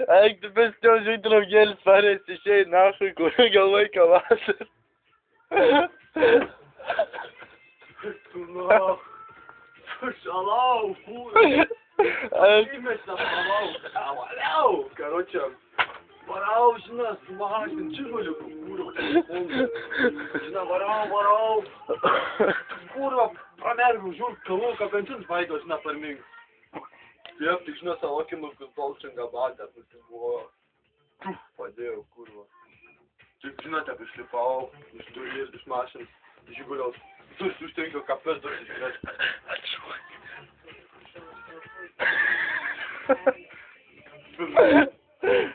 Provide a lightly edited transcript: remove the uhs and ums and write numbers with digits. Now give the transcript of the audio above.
Ej, gdybyś chciał jutro wzięli parę dzisiaj naszych galvai vasarą. No, шалау, курва. Именно шалау. Алау, короче. Варау, жена, сумасшедший, чего курва. Жена, варау. Курва, промерил, жур, кого, как он тут пойдет, жена, пойми. Я ты жена, салакину, кусалчен, габата, пустого. Пойдем, курва. Ты жена, ты пришлепал, что ездишь машин, ты же гулял. Слушай, ты что, кафе, что ты играешь? А чё?